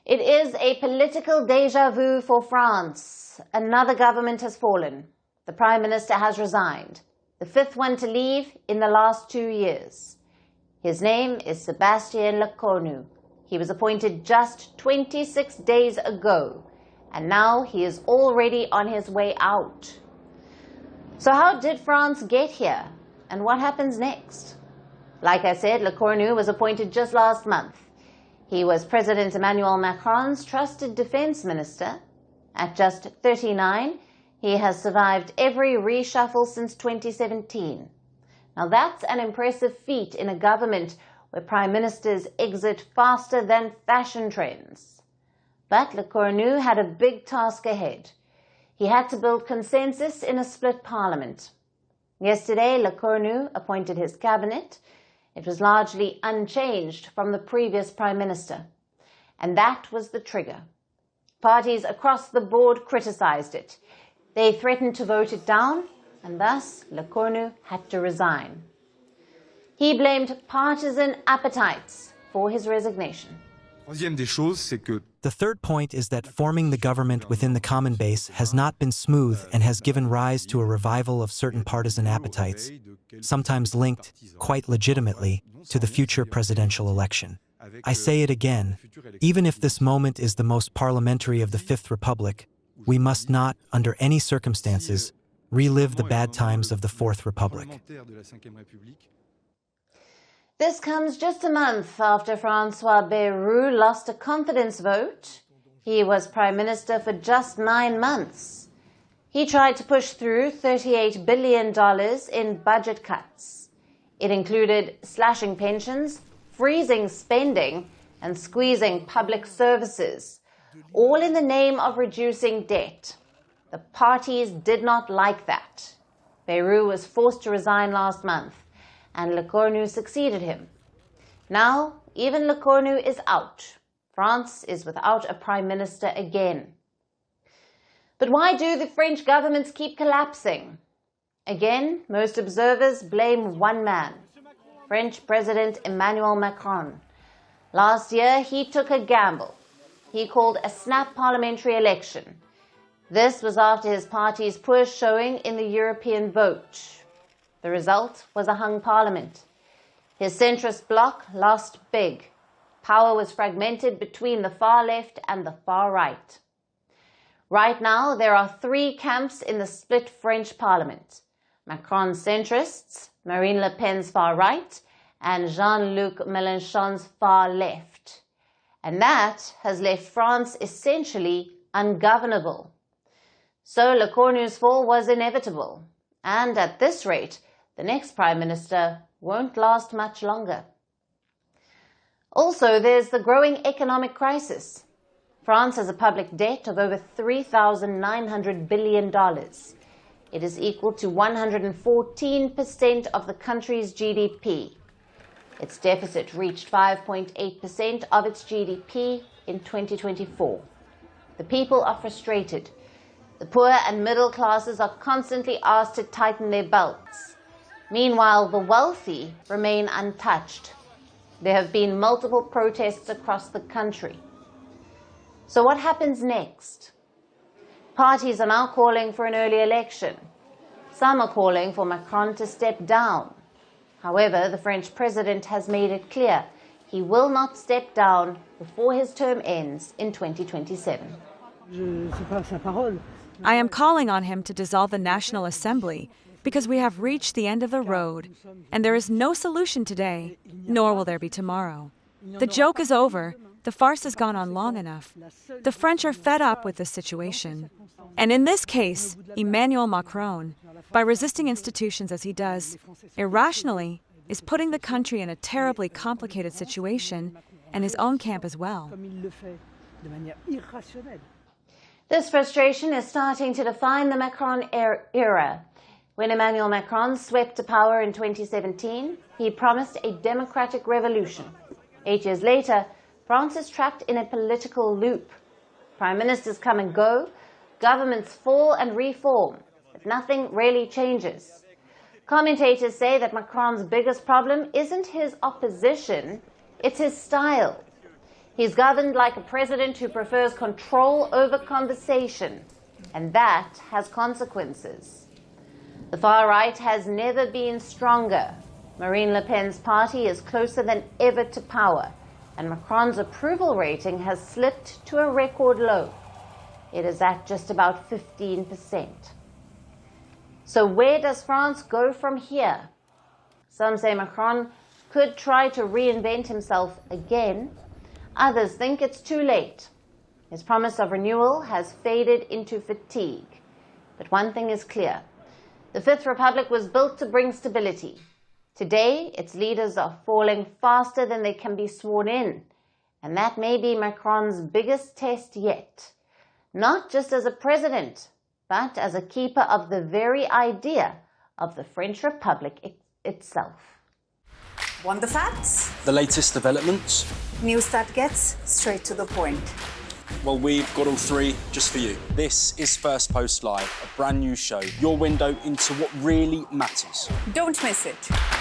It is a political déjà vu for France. Another government has fallen. The Prime Minister has resigned, the fifth one to leave in the last 2 years. His name is Sébastien Lecornu. He was appointed just 26 days ago, and now he is already on his way out. So how did France get here, and what happens next? Like I said, Lecornu was appointed just last month. He was President Emmanuel Macron's trusted defense minister. At just 39, he has survived every reshuffle since 2017. Now that's an impressive feat in a government where prime ministers exit faster than fashion trends. But Lecornu had a big task ahead. He had to build consensus in a split parliament. Yesterday, Lecornu appointed his cabinet. It was largely unchanged from the previous prime minister. And that was the trigger. Parties across the board criticized it. They threatened to vote it down, and thus Lecornu had to resign. He blamed partisan appetites for his resignation. The third point is that forming the government within the common base has not been smooth and has given rise to a revival of certain partisan appetites, sometimes linked, quite legitimately, to the future presidential election. I say it again, even if this moment is the most parliamentary of the Fifth Republic, we must not, under any circumstances, relive the bad times of the Fourth Republic. This comes just a month after François Bayrou lost a confidence vote. He was Prime Minister for just 9 months. He tried to push through $38 billion in budget cuts. It included slashing pensions, freezing spending, and squeezing public services, all in the name of reducing debt. The parties did not like that. Bayrou was forced to resign last month, and Lecornu succeeded him. Now, even Lecornu is out. France is without a prime minister again. But why do the French governments keep collapsing? Again, most observers blame one man, French President Emmanuel Macron. Last year, he took a gamble. He called a snap parliamentary election. This was after his party's poor showing in the European vote. The result was a hung parliament. His centrist bloc lost big. Power was fragmented between the far left and the far right. Right now, there are 3 camps in the split French parliament: Macron's centrists, Marine Le Pen's far right, and Jean-Luc Mélenchon's far left. And that has left France essentially ungovernable. So Lecornu's fall was inevitable. And at this rate, the next prime minister won't last much longer. Also, there's the growing economic crisis. France has a public debt of over $3,900 billion. It is equal to 114% of the country's GDP. Its deficit reached 5.8% of its GDP in 2024. The people are frustrated. The poor and middle classes are constantly asked to tighten their belts. Meanwhile, the wealthy remain untouched. There have been multiple protests across the country. So what happens next? Parties are now calling for an early election. Some are calling for Macron to step down. However, the French president has made it clear he will not step down before his term ends in 2027. I am calling on him to dissolve the National Assembly because we have reached the end of the road, and there is no solution today, nor will there be tomorrow. The joke is over. The farce has gone on long enough. The French are fed up with this situation. And in this case, Emmanuel Macron, by resisting institutions as he does, irrationally, is putting the country in a terribly complicated situation, and his own camp as well. This frustration is starting to define the Macron era. When Emmanuel Macron swept to power in 2017, he promised a democratic revolution. 8 years later, France is trapped in a political loop. Prime ministers come and go, governments fall and reform, but nothing really changes. Commentators say that Macron's biggest problem isn't his opposition, it's his style. He's governed like a president who prefers control over conversation, and that has consequences. The far right has never been stronger. Marine Le Pen's party is closer than ever to power, and Macron's approval rating has slipped to a record low. It is at just about 15%. So where does France go from here? Some say Macron could try to reinvent himself again. Others think it's too late. His promise of renewal has faded into fatigue. But one thing is clear. The Fifth Republic was built to bring stability. Today, its leaders are falling faster than they can be sworn in. And that may be Macron's biggest test yet. Not just as a president, but as a keeper of the very idea of the French Republic itself. Want the facts? The latest developments? News that gets straight to the point. Well, we've got all three just for you. This is Firstpost Live, a brand new show, your window into what really matters. Don't miss it.